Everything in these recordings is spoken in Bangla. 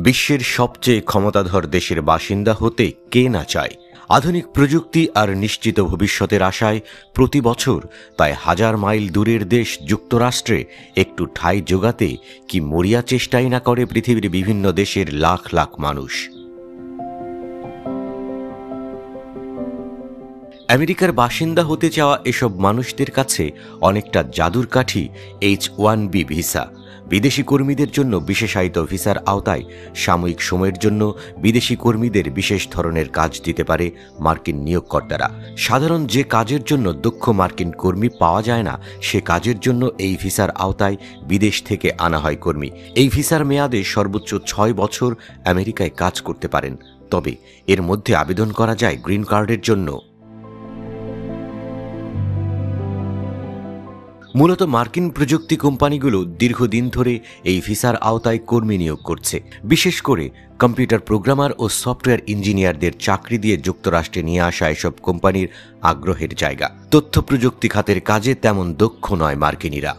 বিশ্বের সবচেয়ে ক্ষমতাধর দেশের বাসিন্দা হতে কে না চায়। আধুনিক প্রযুক্তি আর নিশ্চিত ভবিষ্যতের আশায় প্রতি বছর প্রায় 1000 মাইল দূরের দেশ যুক্তরাষ্ট্রে একটু ঠাঁই জোগাতে কি মরিয়া চেষ্টাই না করে পৃথিবীর বিভিন্ন দেশের লাখ লাখ মানুষ। আমেরিকার বাসিন্দা হতে চাওয়া এসব মানুষদের কাছে অনেকটা জাদুর কাঠি H-1B ভিসা। বিদেশি কর্মীদের জন্য বিশেষায়িত ভিসার আওতায় সাময়িক সময়ের জন্য বিদেশি কর্মীদের বিশেষ ধরনের কাজ দিতে পারে মার্কিন নিয়োগকর্তারা। সাধারণ যে কাজের জন্য দক্ষ মার্কিন কর্মী পাওয়া যায় না, সে কাজের জন্য এই ভিসার আওতায় বিদেশ থেকে আনা হয় কর্মী। এই ভিসার মেয়াদে সর্বোচ্চ 6 বছর আমেরিকায় কাজ করতে পারেন। তবে এর মধ্যে আবেদন করা যায় গ্রিন কার্ডের জন্য। মূলত মার্কিন প্রযুক্তি কোম্পানিগুলো দীর্ঘদিন ধরে এই ভিসার আওতায় কর্মী নিয়োগ করছে। বিশেষ করে কম্পিউটার প্রোগ্রামার ও সফটওয়্যার ইঞ্জিনিয়ারদের চাকরি দিয়ে যুক্তরাষ্ট্রে নিয়ে আসা এসব কোম্পানির আগ্রহের জায়গা। তথ্য প্রযুক্তি খাতের কাজে তেমন দক্ষ নয় মার্কিনিরা।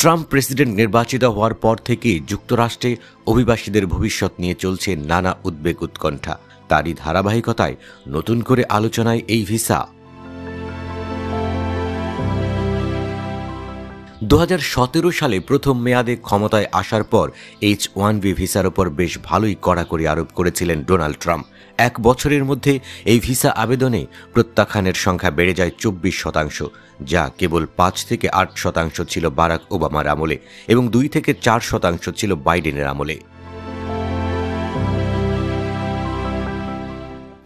ট্রাম্প প্রেসিডেন্ট নির্বাচিত হওয়ার পর থেকে যুক্তরাষ্ট্রে অভিবাসীদের ভবিষ্যৎ নিয়ে চলছে নানা উদ্বেগ উৎকণ্ঠা। তারই ধারাবাহিকতায় নতুন করে আলোচনায় এই ভিসা। 2017 সালে প্রথম মেয়াদে ক্ষমতায় আসার পর H-1B ভিসার ওপর বেশ ভালোই কড়াকড়ি আরোপ করেছিলেন ডোনাল্ড ট্রাম্প। 1 বছরের মধ্যে এই ভিসা আবেদনে প্রত্যাখ্যানের সংখ্যা বেড়ে যায় 24%, যা কেবল 5 থেকে 8% ছিল বারাক ওবামার আমলে এবং 2 থেকে 4% ছিল বাইডেনের আমলে।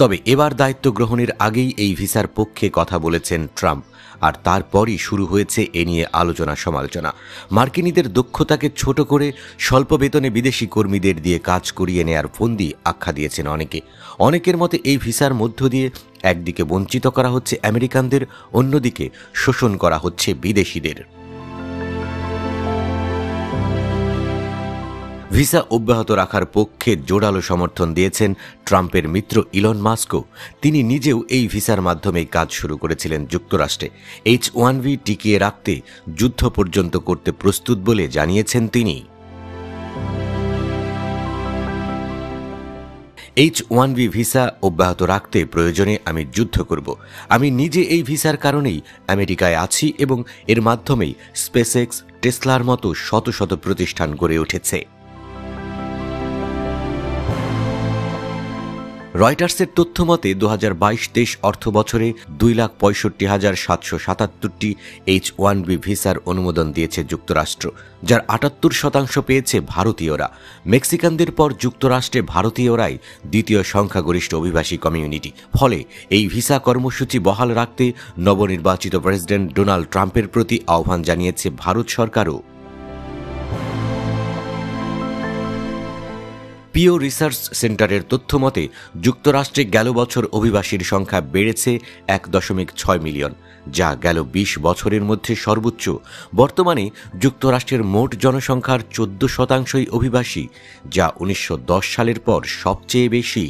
তবে এবার দায়িত্ব গ্রহণের আগেই এই ভিসার পক্ষে কথা বলেছেন ট্রাম্প, আর তারপরই শুরু হয়েছে এ নিয়ে আলোচনা সমালোচনা। মার্কিনীদের দক্ষতাকে ছোট করে স্বল্প বেতনে বিদেশি কর্মীদের দিয়ে কাজ করিয়ে নেয়ার ফন্দি আখ্যা দিয়েছেন অনেকে। অনেকের মতে এই ভিসার মধ্য দিয়ে একদিকে বঞ্চিত করা হচ্ছে আমেরিকানদের, অন্যদিকে শোষণ করা হচ্ছে বিদেশিদের। ভিসা অব্যাহত রাখার পক্ষে জোরালো সমর্থন দিয়েছেন ট্রাম্পের মিত্র ইলন মাস্কও। তিনি নিজেও এই ভিসার মাধ্যমে কাজ শুরু করেছিলেন যুক্তরাষ্ট্রে। H-1B টিকিয়ে রাখতে যুদ্ধ পর্যন্ত করতে প্রস্তুত বলে জানিয়েছেন তিনি। H-1B ভিসা অব্যাহত রাখতে প্রয়োজনে আমি যুদ্ধ করব। আমি নিজে এই ভিসার কারণেই আমেরিকায় আছি এবং এর মাধ্যমেই স্পেসএক্স, টেসলার মতো শত শত প্রতিষ্ঠান গড়ে উঠেছে। রয়টার্সের তথ্য মতে 2022-23 অর্থ বছরে 2,65,777টি H-1B ভিসার অনুমোদন দিয়েছে যুক্তরাষ্ট্র, যার 78% পেয়েছে ভারতীয়রা। মেক্সিকানদের পর যুক্তরাষ্ট্রে ভারতীয়রাই দ্বিতীয় সংখ্যাগরিষ্ঠ অভিবাসী কমিউনিটি। ফলে এই ভিসা কর্মসূচি বহাল রাখতে নবনির্বাচিত প্রেসিডেন্ট ডোনাল্ড ট্রাম্পের প্রতি আহ্বান জানিয়েছে ভারত সরকারও। পিও রিসার্চ সেন্টারের তথ্য মতে যুক্তরাষ্ট্রে গেল বছর অভিবাসীর সংখ্যা বেড়েছে 1.6 মিলিয়ন, যা গেল 20 বছরের মধ্যে সর্বোচ্চ। বর্তমানে যুক্তরাষ্ট্রের মোট জনসংখ্যার 14%ই অভিবাসী, যা 1910 সালের পর সবচেয়ে বেশি।